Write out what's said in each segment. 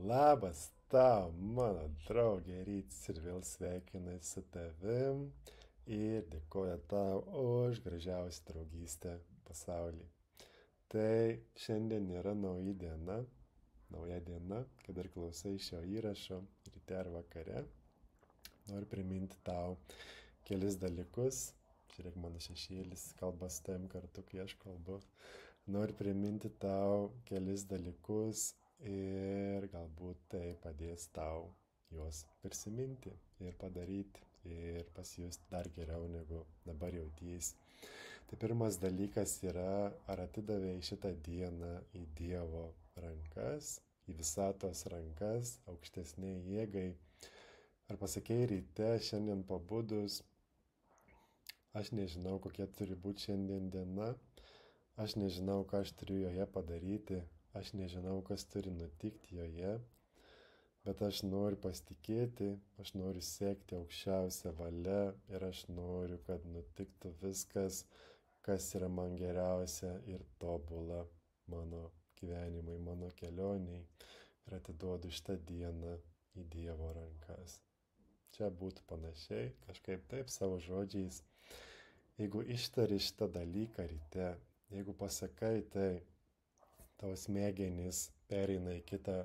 Labas tau, mano draugė Rytis ir vėl sveikinai su tavim ir dėkoju tau už gražiausią draugystę pasaulyje. Tai šiandien yra nauja diena, kad ir klausai šio įrašo ryte ar vakare. Noriu priminti tau kelis dalykus. Žiūrėk, mano šešėlis kalba su tavim kartu, kai aš kalbu. Noriu priminti tau kelis dalykus ir galbūt tai padės tau juos prisiminti ir padaryti ir pasijusti dar geriau negu dabar jautiesi. Tai pirmas dalykas yra, ar atidavėjai šitą dieną į Dievo rankas, į visatos rankas, aukštesniai jėgai. Ar pasakei ryte, šiandien pabudus, aš nežinau, kokia turi būti šiandien diena, aš nežinau, ką aš turiu joje padaryti, aš nežinau, kas turi nutikti joje, bet aš noriu pasitikėti, aš noriu siekti aukščiausią valią ir aš noriu, kad nutiktų viskas, kas yra man geriausia ir tobula mano gyvenimui, mano kelioniai ir atiduodu šitą dieną į Dievo rankas. Čia būtų panašiai, kažkaip taip savo žodžiais. Jeigu ištari šitą dalyką ryte, jeigu pasakai tai, tavo smegenys pereina į kitą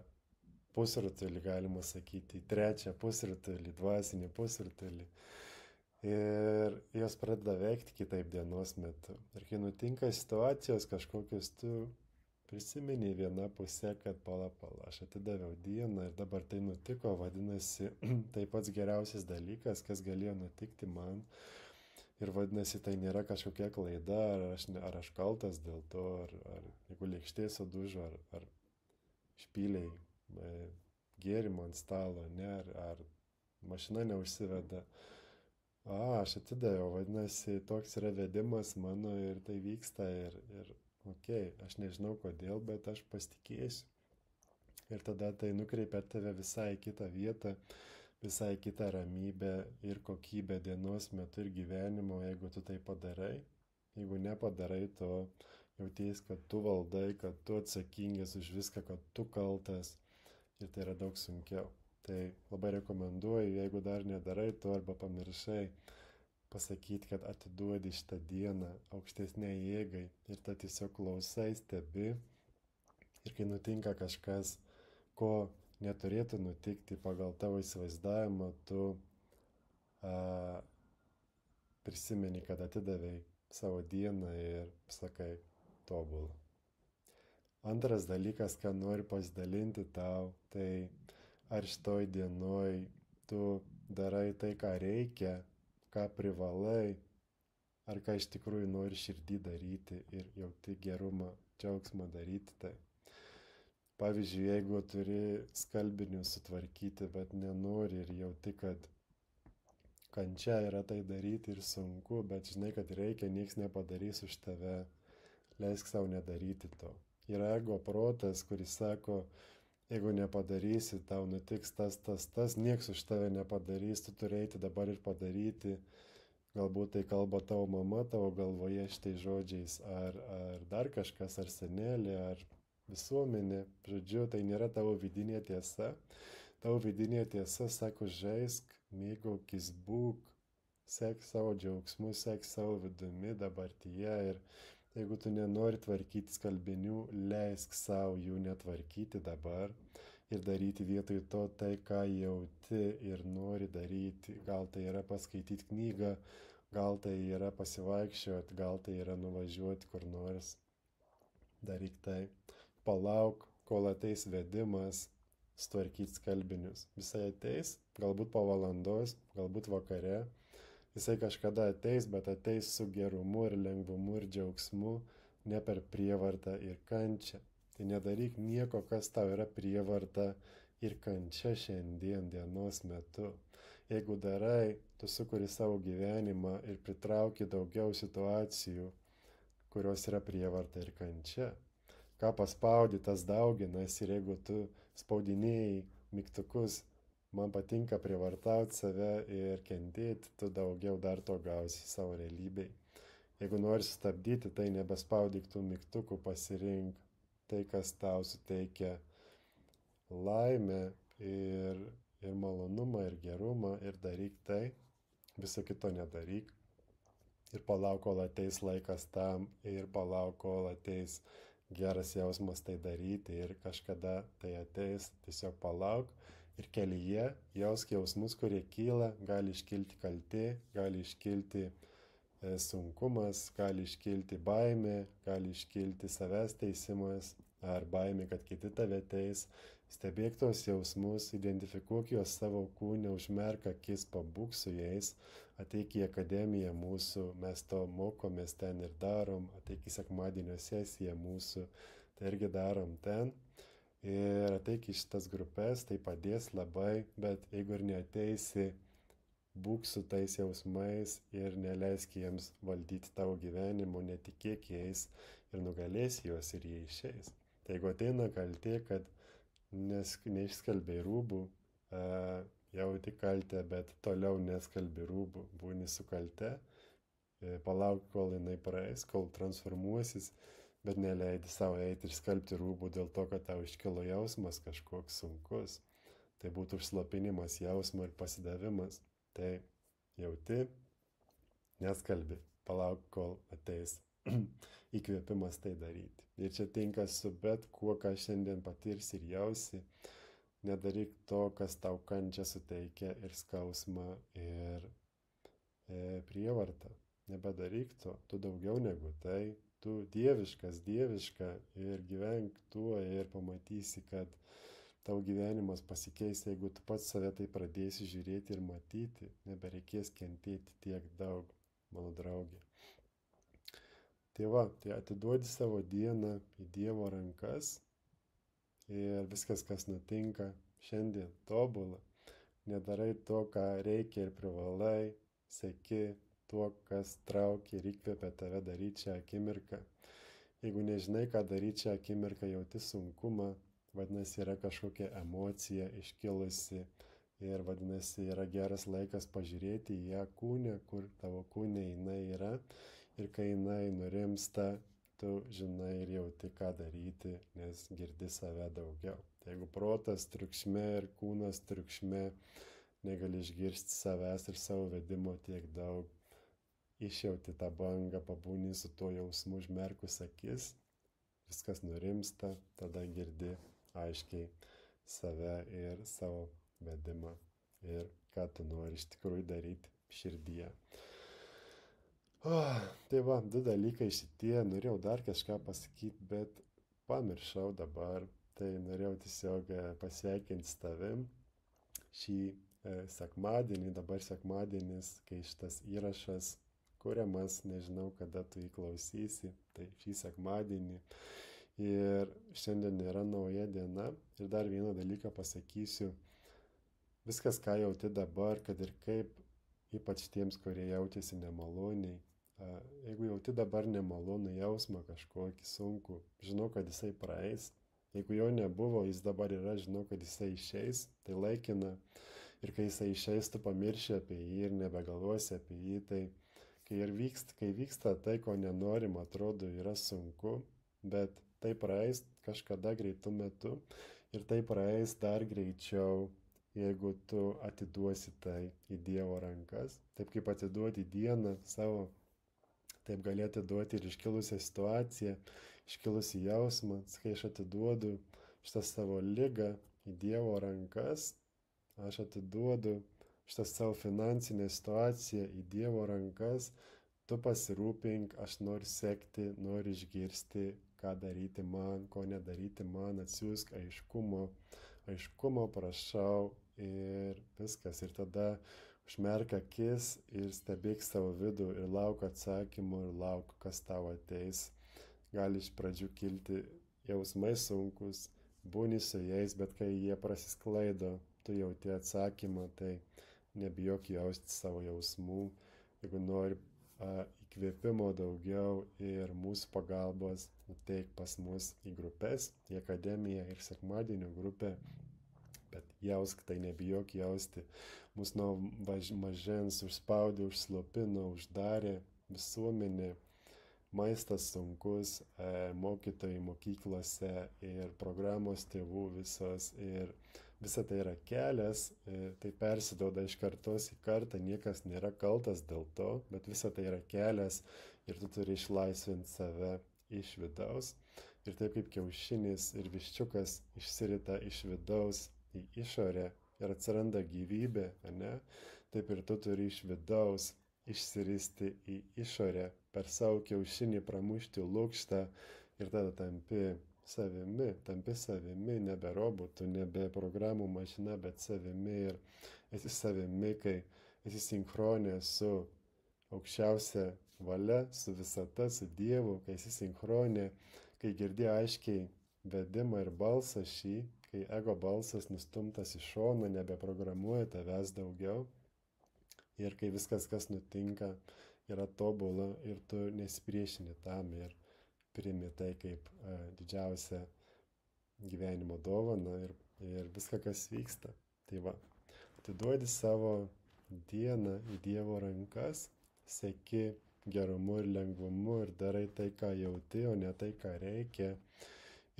pusrutulį, galima sakyti, į trečią pusrutulį, dvasinį pusrutulį. Ir jos pradeda veikti kitaip dienos metu. Ir kai nutinka situacijos kažkokios, tu prisimeni vieną pusę, kad pala, aš atidaviau dieną ir dabar tai nutiko, vadinasi, tai pats geriausias dalykas, kas galėjo nutikti man. Ir vadinasi, tai nėra kažkokia klaida, ar aš kaltas dėl to, ar jeigu lėkštė sudužo, ar špyliai gėrimo ant stalo, ne, ar mašina neužsiveda. Aš atidaviau, vadinasi, toks yra vedimas mano ir tai vyksta ir aš nežinau kodėl, bet aš pasitikėsiu. Ir tada tai nukreipia tave visai į kitą vietą, visai kitą ramybę ir kokybę dienos metu ir gyvenimo, jeigu tu tai padarai. Jeigu nepadarai to, jauties, kad tu valdai, kad tu atsakingas už viską, kad tu kaltas ir tai yra daug sunkiau. Tai labai rekomenduoju, jeigu dar nedarai to arba pamiršai, pasakyti, kad atiduodi šitą dieną aukštesniai jėgai ir ta tiesiog klausai, stebi ir kai nutinka kažkas, ko neturėtų nutikti pagal tavo įsivaizdavimą, tu prisimeni, kad atidavei savo dieną ir sakai tobulą. Antras dalykas, ką noriu pasidalinti tau, tai ar šitoj dienoj tu darai tai, ką reikia, ką privalai, ar ką iš tikrųjų nori širdį daryti ir jauti gerumą, džiaugsmą daryti tai. Pavyzdžiui, jeigu turi skalbinius sutvarkyti, bet nenori ir jauti, kad kančia yra tai daryti ir sunku, bet žinai, kad reikia, nieks nepadarys už tave, leisk savo nedaryti to. Yra ego protas, kuris sako, jeigu nepadarysi, tau nutiks tas, nieks už tave nepadarys, tu turi eiti dabar ir padaryti. Galbūt tai kalba tavo mama tavo galvoje šitais žodžiais, ar dar kažkas, ar senelė, ar visuomenė. Žodžiu, tai nėra tavo vidinė tiesa. Tavo vidinė tiesa sako, žaisk, mėgaukis, būk, sek savo džiaugsmu, sek savo vidumi dabartyje ir jeigu tu nenori tvarkyti skalbinių, leisk savo jų netvarkyti dabar ir daryti vietoj to tai, ką jauti ir nori daryti. Gal tai yra paskaityti knygą, gal tai yra pasivaikščioti, gal tai yra nuvažiuoti kur nors. Daryk tai. Palauk, kol ateis vedimas sutvarkyti skalbinius. Visai ateis, galbūt po valandos, galbūt vakare. Jisai kažkada ateis, bet ateis su gerumu ir lengvumu ir džiaugsmu, ne per prievartą ir kančią. Tai nedaryk nieko, kas tau yra prievarta ir kančia šiandien dienos metu. Jeigu darai, tu sukuri savo gyvenimą ir pritrauki daugiau situacijų, kurios yra prievarta ir kančia. Ką paspaudi, tas dauginasi ir jeigu tu spaudinėjai mygtukus, man patinka prievartauti save ir kentėti, tu daugiau dar to gausi savo realybėj. Jeigu nori sustabdyti, tai nebespaudyk tų mygtukų, pasirink tai, kas tau suteikia laimę ir malonumą, ir gerumą, ir daryk tai, viso kito nedaryk. Ir palauk, kol ateis laikas tam, ir palauk, kol ateis geras jausmas tai daryti, ir kažkada tai ateis, tiesiog palauk. Ir kelyje jausk jausmus, kurie kyla, gali iškilti kaltė, gali iškilti sunkumas, gali iškilti baimė, gali iškilti savęs teisimas ar baimė, kad kiti tave teis. Stebėk tos jausmus, identifikuok juos savo kūne, užmerk akis, pabūk su jais, ateik į akademiją mūsų, mes to mokomės ten ir darom, ateik į sekmadienio sesiją mūsų, tai irgi darom ten. Ir ateik į šitas grupės, tai padės labai, bet jeigu ir neateisi, būk su tais jausmais ir neleisk jiems valdyti tavo gyvenimo, netikėk jais ir nugalėsi juos ir jie išeis. Tai jeigu ateina kaltė, kad neišskalbė rūbų, jauti kaltę, bet toliau neskalbė rūbų, būni su kalte, palauk, kol jinai praeis, kol transformuosis, bet neleidi savo eiti ir skalbti rūbų dėl to, kad tau iškilo jausmas kažkoks sunkus. Tai būtų užslopinimas jausmo ir pasidavimas. Tai jauti, neskalbi, palauk, kol ateis įkvėpimas tai daryti. Ir čia tinka su bet kuo, ką šiandien patirsi ir jausi. Nedaryk to, kas tau kančią suteikia ir skausmą ir prievartą. Nebedaryk to, tu daugiau negu tai, tu dieviška ir gyvenk tuo ir pamatysi, kad tau gyvenimas pasikeis, jeigu tu pats save tai pradėsi žiūrėti ir matyti, nebereikės kentėti tiek daug, mano draugė. Tai va, tai atiduodi savo dieną į Dievo rankas ir viskas, kas nutinka šiandien, tobula. Nedarai to, ką reikia ir privalai, seki tuo, kas traukia ir įkvepia tave daryti šią akimirką. Jeigu nežinai, ką daryti šią akimirką, jauti sunkumą, vadinasi, yra kažkokia emocija iškilusi ir vadinasi, yra geras laikas pažiūrėti į ją kūne, kur tavo kūne jinai yra. Ir kai jinai nurimsta, tu žinai ir jauti, ką daryti, nes girdi save daugiau. Tai jeigu protas triukšme ir kūnas triukšme, negali išgirsti savęs ir savo vedimo tiek daug, išjauti tą bangą, pabūni su tuo jausmu užmerkus akis, viskas nurimsta, tada girdi aiškiai save ir savo vedimą ir ką tu nori iš tikrųjų daryti širdyje. Tai va, 2 dalykai šitie, norėjau dar kažką pasakyti, bet pamiršau dabar. Tai norėjau tiesiog pasveikinti su tavim šį sekmadienį, dabar sekmadienis, kai šitas įrašas kuriamas, nežinau kada tu jį klausysi, tai šį sekmadienį. Ir šiandien yra nauja diena. Ir dar vieną dalyką pasakysiu. Viskas, ką jauti dabar, kad ir kaip, ypač tiems, kurie jautėsi nemaloniai, jeigu jauti dabar nemalonų jausmą kažkokį sunkų, žinau, kad jisai praeis. Jeigu jo nebuvo, jis dabar yra, žinau, kad jisai išeis, tai laikina. Ir kai jisai išeis, tu pamirši apie jį ir nebegalvosi apie jį. Tai kai vyksta tai, ko nenorim, atrodo, yra sunku, bet tai praeis kažkada greitų metu ir tai praeis dar greičiau, jeigu tu atiduosi tai į Dievo rankas. Taip kaip atiduoti dieną savo, taip gali atiduoti ir iškilusią situaciją, iškilusį jausmą. Kai aš atiduodu šitą savo ligą į Dievo rankas, aš atiduodu šitą savo finansinę situaciją į Dievo rankas, tu pasirūpink, aš noriu sekti, noriu išgirsti, ką daryti man, ko nedaryti man, atsiųsk aiškumo prašau ir viskas. Ir tada užmerk akis ir stebėk savo vidų ir lauk atsakymų ir lauk, kas tau ateis. Gali iš pradžių kilti jausmai sunkus, būni su jais, bet kai jie prasisklaido, tu jauti atsakymą, tai nebijok jausti savo jausmų. Jeigu nori įkvėpimo daugiau ir mūsų pagalbos, ateik pas mus į grupės, į akademiją ir sekmadienio grupę. Bet jausk, tai nebijok jausti. Mus nuo mažens užspaudė, užslopino, uždarė visuomenė, maistas sunkus, mokytojai mokyklose ir programos tėvų visos ir visa tai yra kelias, tai persiduoda iš kartos į kartą, niekas nėra kaltas dėl to, bet visa tai yra kelias ir tu turi išlaisvinti save iš vidaus. Ir taip kaip kiaušinis ir viščiukas išsirita iš vidaus į išorę ir atsiranda gyvybė, ane? Taip ir tu turi iš vidaus išsiristi į išorę, per savo kiaušinį pramušti lukštą ir tada tampi savimi, nebe robotu, nebe programų mašina, bet savimi ir esi savimi, kai esi sinchronė su aukščiausia valia, su visata, su Dievu, kai esi sinchronė, kai girdi aiškiai vedimą ir balsą šį, kai ego balsas nustumtas į šoną, nebeprogramuoja tavęs daugiau. Ir kai viskas, kas nutinka, yra tobula ir tu nesipriešini tam ir priimi tai kaip didžiausią gyvenimo dovaną ir viską, kas vyksta. Tai va, atiduodi savo dieną į Dievo rankas, seki gerumu ir lengvumu ir darai tai, ką jauti, o ne tai, ką reikia.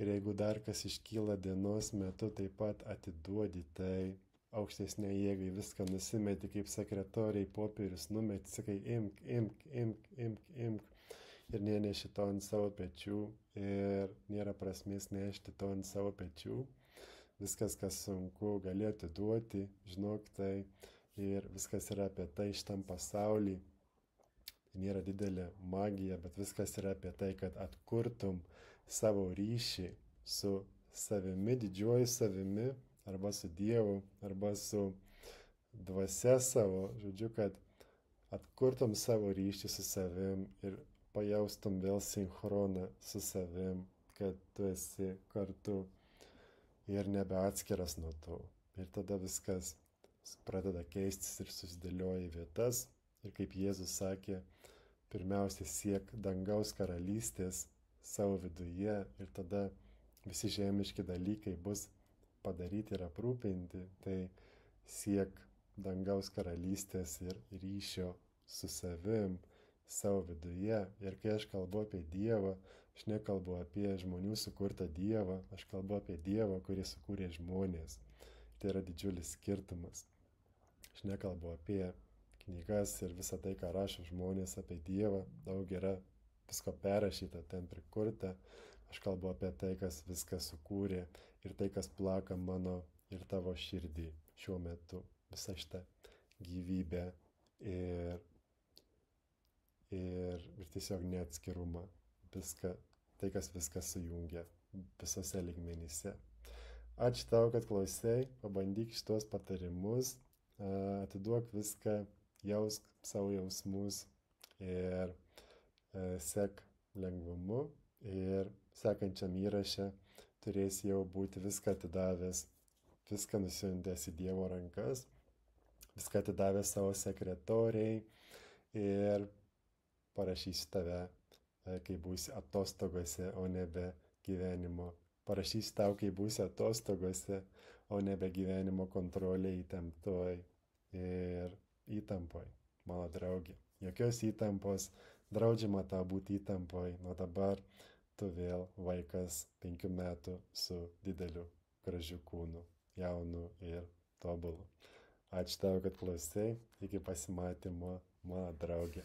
Ir jeigu dar kas iškyla dienos metu, taip pat atiduodi tai aukštesnė jėgai, viską nusimeti kaip sekretoriai, popierius numeti, sakai, imk. Ir neneši to ant savo pečių ir nėra prasmės nešti to ant savo pečių. Viskas, kas sunku, gali atiduoti, žinok tai ir viskas yra apie tai šitam pasaulį. Nėra didelė magija, bet viskas yra apie tai, kad atkurtum savo ryšį su savimi, didžiuoju savimi, arba su Dievu, arba su dvasia savo, žodžiu, kad atkurtum savo ryšį su savim ir pajaustum vėl sinchroną su savim, kad tu esi kartu ir nebeatskiras nuo to. Ir tada viskas pradeda keistis ir susidėlioja į vietas. Ir kaip Jėzus sakė, pirmiausia siek dangaus karalystės savo viduje ir tada visi žemiški dalykai bus padaryti ir aprūpinti, tai siek dangaus karalystės ir ryšio su savim, savo viduje. Ir kai aš kalbu apie Dievą, aš nekalbu apie žmonių sukurtą Dievą, aš kalbu apie Dievą, kuris sukūrė žmonės. Tai yra didžiulis skirtumas. Aš nekalbu apie knygas ir visą tai, ką rašo žmonės apie Dievą, daug yra visko perrašyta, ten prikurta. Aš kalbu apie tai, kas viską sukūrė ir tai, kas plaka mano ir tavo širdį šiuo metu. Visa šita gyvybė ir tiesiog neatskirumą. Tai, kas viską sujungia visose lygmenyse. Ačiū tau, kad klausai, pabandyk šitos patarimus, atiduok viską, jausk savo jausmus ir sek lengvumu. Ir sekančiam įraše turėsi jau būti viską atidavęs, viską nusiuntęs į Dievo rankas, viską atidavęs savo sekretoriai ir parašysiu tave, kai būsi atostogose, o nebe gyvenimo. Parašysiu tau, kai būsi atostogose, o nebe gyvenimo kontrolė įtemptoj ir įtampoj, mano draugė. Jokios įtampos, draudžiama tau būti įtampoj, nuo dabar tu vėl vaikas 5 metų su dideliu gražiu kūnu, jaunu ir tobulu. Ačiū tau, kad klausai, iki pasimatymo, mano draugė.